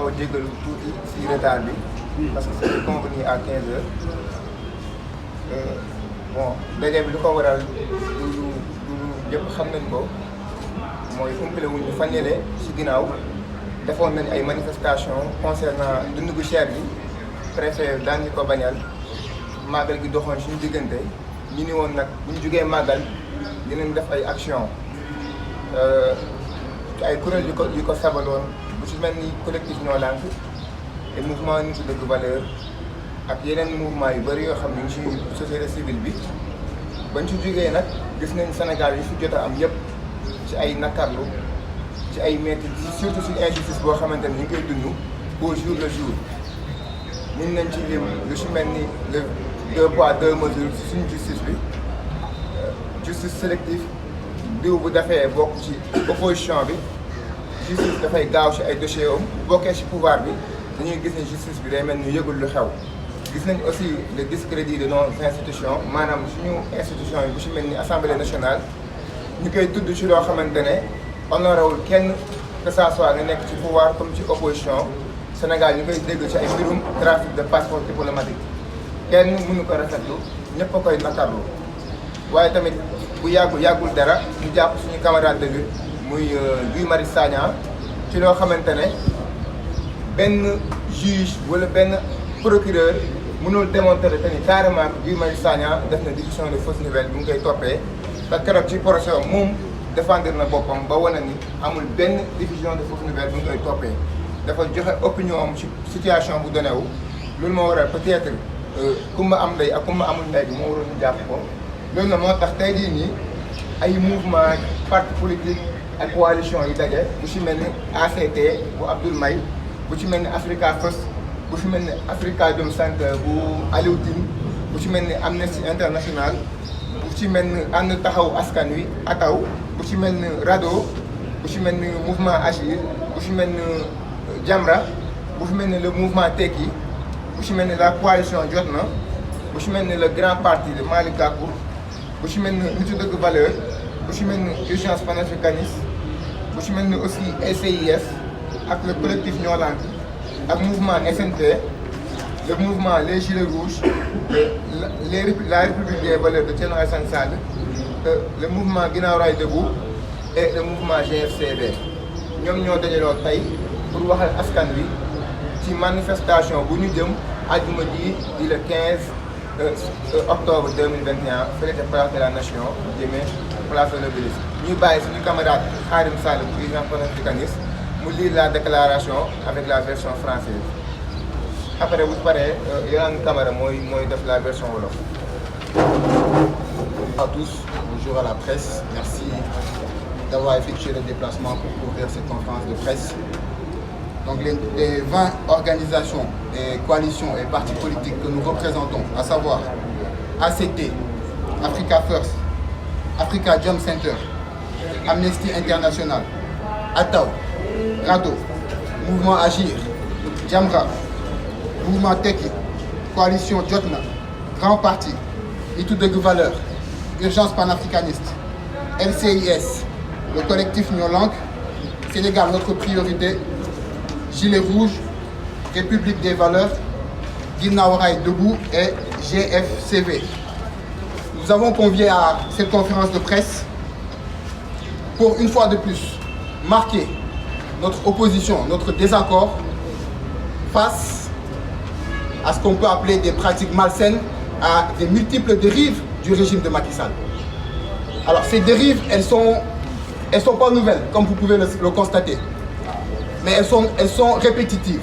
xaw a jéggalu tuuti si retard bi parce que c'était convenu à 15 heures. Bon daje bi lu ko waral lu yëpp xam nañ ko mooy umpale wuñ ñu fan yële si ginnaaw defoon nañ ay manifestations concernant dund gu cher bi préfet daan ñu ko bañal màggal gi doxoon suñu diggante ñu ni woon nag bu ñu jugee màggal dinañ def ay action ay kuréel yu ko sabaloon bu ci mel ni collectif Ñoo Lank et mouvement Nittu Dëgg Valeurs ak yeneen mouvement yu bëri yoo xam ne ñu ci société civile bi bañ ci jógee nag gis nañ Sénégal yi fi jot a am yëpp ci ay nakarlu ci ay métti surtout suñu injustice boo xamante ni ñu ngi koy dund au jour le jour mun nañ ci lim lu ci mel ni le 2 poids 2 mesures suñu justice bi justice sélective diw bu dafee bokk ci opposition bi justice dafay gaaw ci ay dossiers am bokkee ci pouvoir bi dañuy gis ne justice bi day mel ni yëgul lu xew. gis nañ aussi le discrédit de nos institutions maanaam suñu institution yi bu ci mel ni assemblée nationale ñu koy tudd ci loo xamante ne honorewul kenn que ça soit nga nekk ci pouvoir comme ci opposition Sénégal ñu koy dégg ci ay mbirum trafic de passeport diplomatique kenn mënu ko rafetlu ñëpp a koy nakarlu waaye tamit bu yàggul dara ñu jàpp suñu camarade de lutte muy Guy Marius Sagna ci loo xamante ne benn juge wala benn procureur mënul démontrer que ni carrément Guy Marius Sagna def na diffusion de fausses nouvelles bu ngi koy toppee te keroog ci procès moom défendre na boppam ba wane ni amul benn diffusion de fausses nouvelles bu ngi koy toppee dafa joxe opinion am ci situation bu donné wu loolu moo waral peut-être kumba am ndey ak kumba amul ndey bi moo waroon ñu jàpp ko loolu na moo tax tey jii nii ay mouvement parti politique ak coalition yi daje bu ci mel ni ACT bu Abdoul Mbaye bu ci mel ni Africa First bu ci mel ni Afrikajom Center bu Aliou Tine bu ci mel ni Amnesty International bu ci mel ni ànd taxaw askan wi ataw bu ci mel ni RADDHO bu ci mel ni mouvement Agir bu ci mel ni Jamra bu ci mel ni le mouvement Tekki bu ci mel ni la coalition Jotna bu ci mel ni le grand parti de Malick Gakou bu ci mel ni Nittu Dëgg Valeurs bu ci mel ni urgence panafricaniste bu ci mel ni aussi SCIS ak le collectif Ñoo Lank ak mouvement SNT le mouvement les Gilets Rouges la République des Valeurs de Thierno Alassane Sall le mouvement Guinaw Rail Debout et le mouvement GFCB ñoom ñoo dajaloo tey pour waxal askan wi ci manifestation bu ñu jëm àjjuma ji di le 15 octobre 2021 fële ca place de la nation jëmee place de l'Obélisque ñuy bàyyi suñu camarade Khadim Sall bu urgence panafricaniste mu lire la déclaration avec la version française après bu paree Yolande Camara mooy def la version wolof. Bonjour à tous, bonjour à la presse, merci d'avoir effectué le déplacement pour couvrir cette conférence de presse. Donc les 20 organisations et coalitions et partis politiques que nous représentons, à savoir ACT, Africa First, Afrikajom Center, Amnesty International, ATAW, RADDHO, Mouvement Agir, Jamra, Mouvement Tekki, Coalition Jotna, Grand Parti, Nittu Dëgg Valeurs, Urgence panafricaniste, LCIS, le collectif Ñoo Lank, Sénégal notre priorité, Gilets Rouges, République des Valeurs, Guinaw Rail Debout et GFCV. Nous avons convié à cette conférence de presse pour une fois de plus marquer notre opposition, notre désaccord face à ce qu'on peut appeler des pratiques malsaines, à des multiples dérives du régime de Macky Sall. Alors ces dérives, elles sont pas nouvelles, comme vous pouvez le constater, mais elles sont répétitives.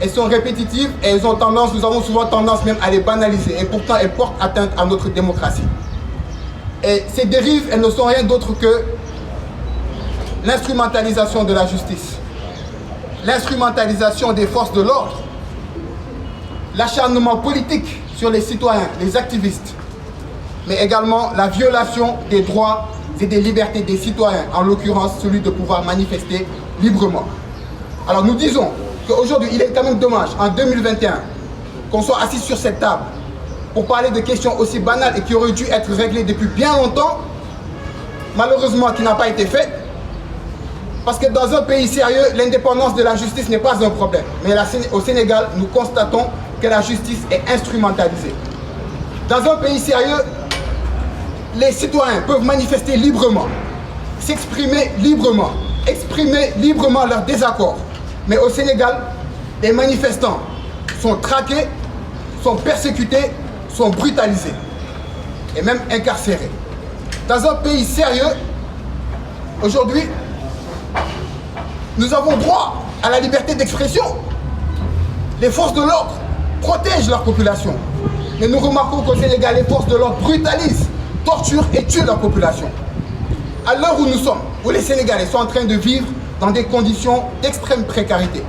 Elles sont répétitives et elles ont tendance, nous avons souvent tendance même à les banaliser, et pourtant elles portent atteinte à notre démocratie. Et ces dérives, elles ne sont rien d'autre que l'instrumentalisation de la justice, l'instrumentalisation des forces de l'ordre, l'acharnement politique sur les citoyens, les activistes, mais également la violation des droits et des libertés des citoyens, en l'occurrence celui de pouvoir manifester librement. Alors nous disons qu'aujourd'hui, il est quand même dommage, en 2021, qu'on soit assis sur cette table pour parler de questions aussi banales et qui auraient dû être réglées depuis bien longtemps, malheureusement qui n'a pas été fait. Parce que dans un pays sérieux, l'indépendance de la justice n'est pas un problème. Mais au Sénégal, nous constatons que la justice est instrumentalisée. Dans un pays sérieux, les citoyens peuvent manifester librement, s'exprimer librement, exprimer librement leur désaccord. Mais au Sénégal, les manifestants sont traqués, sont persécutés, sont brutalisés et même incarcérés. Dans un pays sérieux, aujourd'hui, nous avons droit à la liberté d'expression. Les forces de l'ordre protègent leur population. Mais nous remarquons qu'au Sénégal, les forces de l'ordre brutalisent, torturent et tuent leur population. À l'heure où nous sommes, où les Sénégalais sont en train de vivre dans des conditions d'extrême précarité,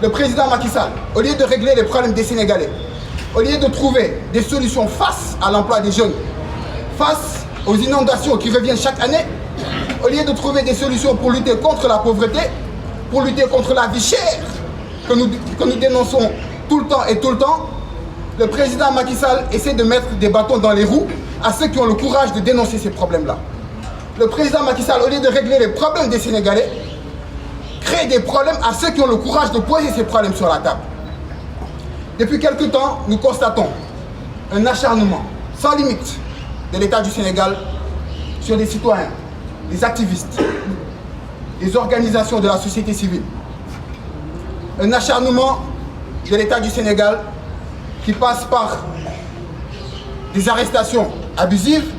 le président Macky Sall, au lieu de régler les problèmes des Sénégalais, au lieu de trouver des solutions face à l'emploi des jeunes, face aux inondations qui reviennent chaque année, au lieu de trouver des solutions pour lutter contre la pauvreté, pour lutter contre la vie chère que nous dénonçons tout le temps, le président Macky Sall essaie de mettre des bâtons dans les roues à ceux qui ont le courage de dénoncer ces problèmes-là. Le président Macky Sall, au lieu de régler les problèmes des Sénégalais, crée des problèmes à ceux qui ont le courage de poser ces problèmes sur la table. Depuis quelque temps, nous constatons un acharnement sans limite de l'État du Sénégal sur des citoyens, des activistes, des organisations de la société civile. Un acharnement de l'État du Sénégal qui passe par des arrestations abusives,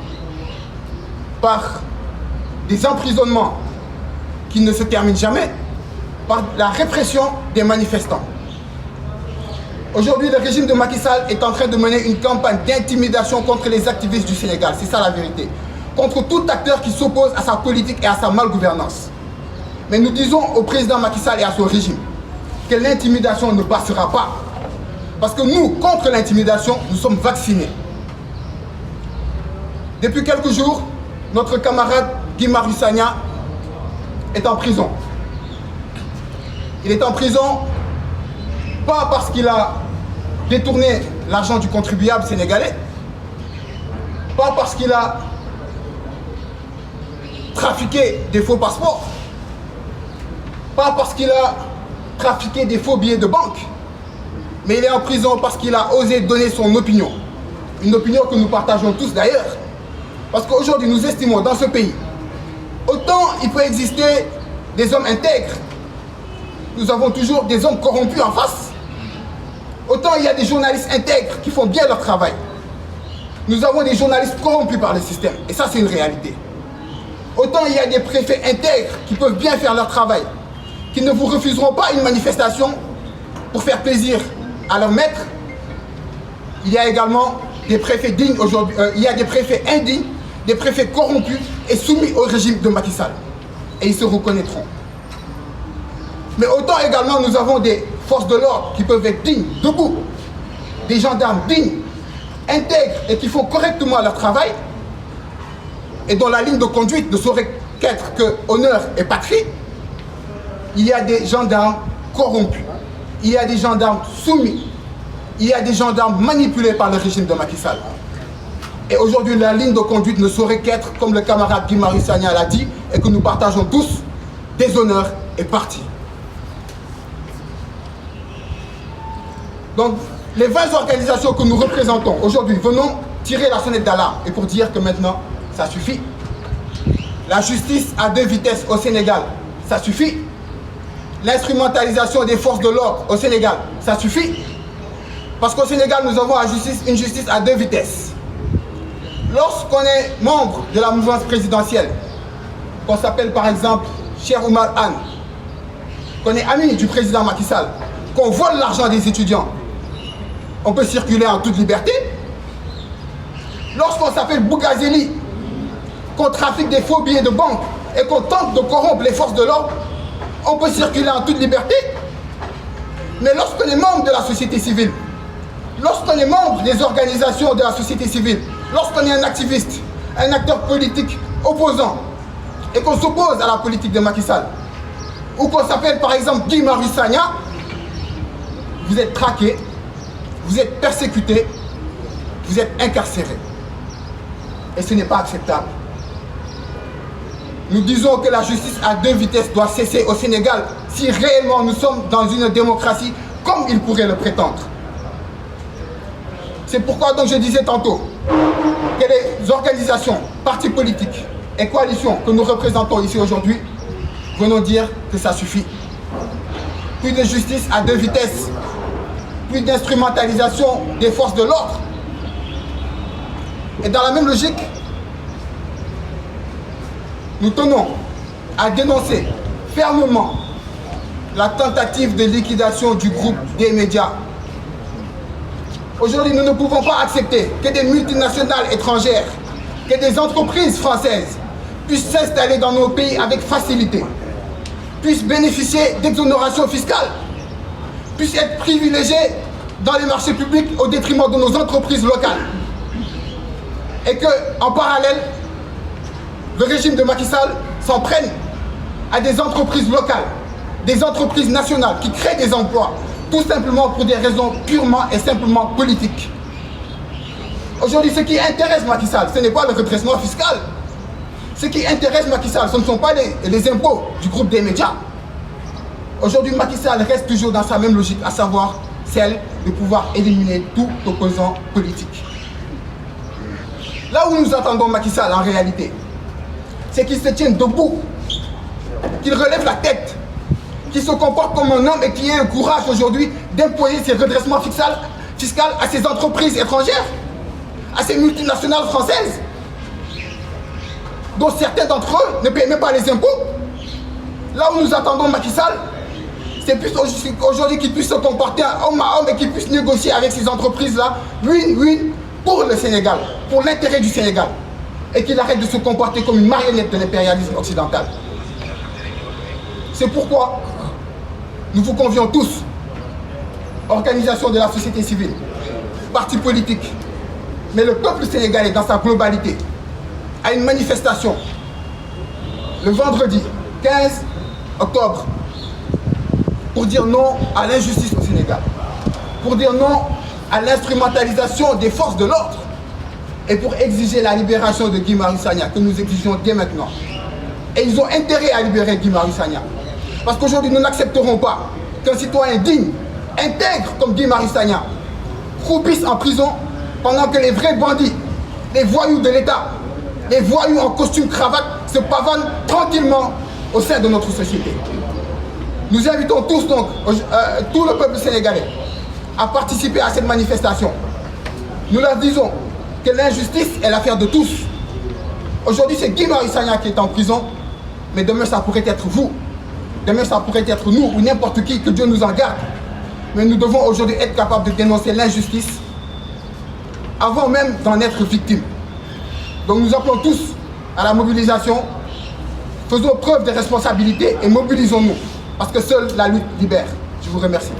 par des emprisonnements qui ne se terminent jamais, par la répression des manifestants. Aujourd'hui, le régime de Macky Sall est en train de mener une campagne d'intimidation contre les activistes du Sénégal, c'est ça la vérité, contre tout acteur qui s'oppose à sa politique et à sa malgouvernance. Mais nous disons au président Macky Sall et à son régime que l'intimidation ne passera pas. Parce que nous, contre l'intimidation, nous sommes vaccinés. Depuis quelques jours, notre camarade Guy Marius Sagna est en prison. Il est en prison pas parce qu'il a détourné l'argent du contribuable sénégalais, pas parce qu'il a trafiqué des faux passeports, pas parce qu'il a trafiqué des faux billets de banque, mais il est en prison parce qu'il a osé donner son opinion. Une opinion que nous partageons tous d'ailleurs. Parce qu'aujourd'hui, nous estimons dans ce pays, autant il peut exister des hommes intègres, nous avons toujours des hommes corrompus en face. Autant il y a des journalistes intègres qui font bien leur travail. Nous avons des journalistes corrompus par le système. Et ça, c'est une réalité. Autant il y a des préfets intègres qui peuvent bien faire leur travail, qui ne vous refuseront pas une manifestation pour faire plaisir à leur maître. Il y a également des préfets dignes aujourd'hui, il y a des préfets indignes, des préfets corrompus et soumis au régime de Macky Sall. Et ils se reconnaîtront. Mais autant également nous avons des forces de l'ordre qui peuvent être dignes, debout, des gendarmes dignes, intègres et qui font correctement leur travail et dont la ligne de conduite ne saurait qu'être que honneur et patrie. Il y a des gendarmes corrompus, il y a des gendarmes soumis, il y a des gendarmes manipulés par le régime de Macky Sall. Et aujourd'hui, la ligne de conduite ne saurait qu'être, comme le camarade Guy Marius Sagna l'a dit, et que nous partageons tous, déshonneur et parti. Donc, les 20 organisations que nous représentons aujourd'hui, venons tirer la sonnette d'alarme et pour dire que maintenant, ça suffit. La justice à 2 vitesses au Sénégal, ça suffit. L'instrumentalisation des forces de l'ordre au Sénégal, ça suffit. Parce qu'au Sénégal, nous avons une justice à 2 vitesses. Lorsqu'on est membre de la mouvance présidentielle, qu'on s'appelle par exemple Cheikh Oumar Anne, qu'on est ami du président Macky Sall, qu'on vole l'argent des étudiants, on peut circuler en toute liberté. Lorsqu'on s'appelle Bougazeli, qu'on trafique des faux billets de banque et qu'on tente de corrompre les forces de l'ordre, on peut circuler en toute liberté. Mais lorsqu'on est membre de la société civile, lorsqu'on est membre des organisations de la société civile, lorsqu'on est un activiste, un acteur politique opposant, et qu'on s'oppose à la politique de Macky Sall, ou qu'on s'appelle par exemple Guy Marius Sagna, vous êtes traqué, vous êtes persécuté, vous êtes incarcéré. Et ce n'est pas acceptable. nous disons que la justice à deux vitesses doit cesser au Sénégal si réellement nous sommes dans une démocratie comme il pourrait le prétendre. C'est pourquoi donc je disais tantôt que les organisations, partis politiques et coalitions que nous représentons ici aujourd'hui venons dire que ça suffit. Plus de justice à deux vitesses, plus d'instrumentalisation des forces de l'ordre. Et dans la même logique, nous tenons à dénoncer fermement la tentative de liquidation du groupe des médias. Aujourd'hui, nous ne pouvons pas accepter que des multinationales étrangères, que des entreprises françaises puissent s'installer dans nos pays avec facilité, puissent bénéficier d'exonérations fiscales, puissent être privilégiées dans les marchés publics au détriment de nos entreprises locales. Et qu'en parallèle, le régime de Macky Sall s'en prenne à des entreprises locales, des entreprises nationales qui créent des emplois, tout simplement pour des raisons purement et simplement politiques. Aujourd'hui, ce qui intéresse Macky Sall, ce n'est pas le redressement fiscal. Ce qui intéresse Macky Sall, ce ne sont pas les impôts du groupe des médias. Aujourd'hui, Macky Sall reste toujours dans sa même logique, à savoir celle de pouvoir éliminer tout opposant politique. Là où nous attendons Macky Sall en réalité, c'est qu'il se tienne debout, qu'il relève la tête, qu'il se comporte comme un homme et qu'il ait le courage aujourd'hui d'imposer ses redressements fiscaux à ces entreprises étrangères, à ces multinationales françaises, dont certains d'entre eux ne paient même pas les impôts. Là où nous attendons Macky Sall, c'est plus aujourd'hui qu'il puisse se comporter homme à homme et qu'il puisse négocier avec ces entreprises-là, win-win pour le Sénégal, pour l'intérêt du Sénégal, et qu'il arrête de se comporter comme une marionnette de l'impérialisme occidental. C'est pourquoi nous vous convions tous, organisations de la société civile, partis politiques, mais le peuple sénégalais dans sa globalité, à une manifestation le vendredi 15 octobre pour dire non à l'injustice au Sénégal, pour dire non à l'instrumentalisation des forces de l'ordre et pour exiger la libération de Guy Marius Sagna, que nous exigeons dès maintenant. Et ils ont intérêt à libérer Guy Marius Sagna. Parce qu'aujourd'hui, nous n'accepterons pas qu'un citoyen digne, intègre comme Guy Marius Sagna, croupisse en prison pendant que les vrais bandits, les voyous de l'État, les voyous en costume cravate se pavanent tranquillement au sein de notre société. Nous invitons tous donc, tout le peuple sénégalais, à participer à cette manifestation. Nous leur disons que l'injustice est l'affaire de tous. Aujourd'hui, c'est Guy Marius Sagna qui est en prison, mais demain, ça pourrait être vous. Demain, ça pourrait être nous ou n'importe qui, que Dieu nous en garde. Mais nous devons aujourd'hui être capables de dénoncer l'injustice avant même d'en être victime. Donc nous appelons tous à la mobilisation. Faisons preuve de responsabilité et mobilisons-nous. Parce que seule la lutte libère. Je vous remercie.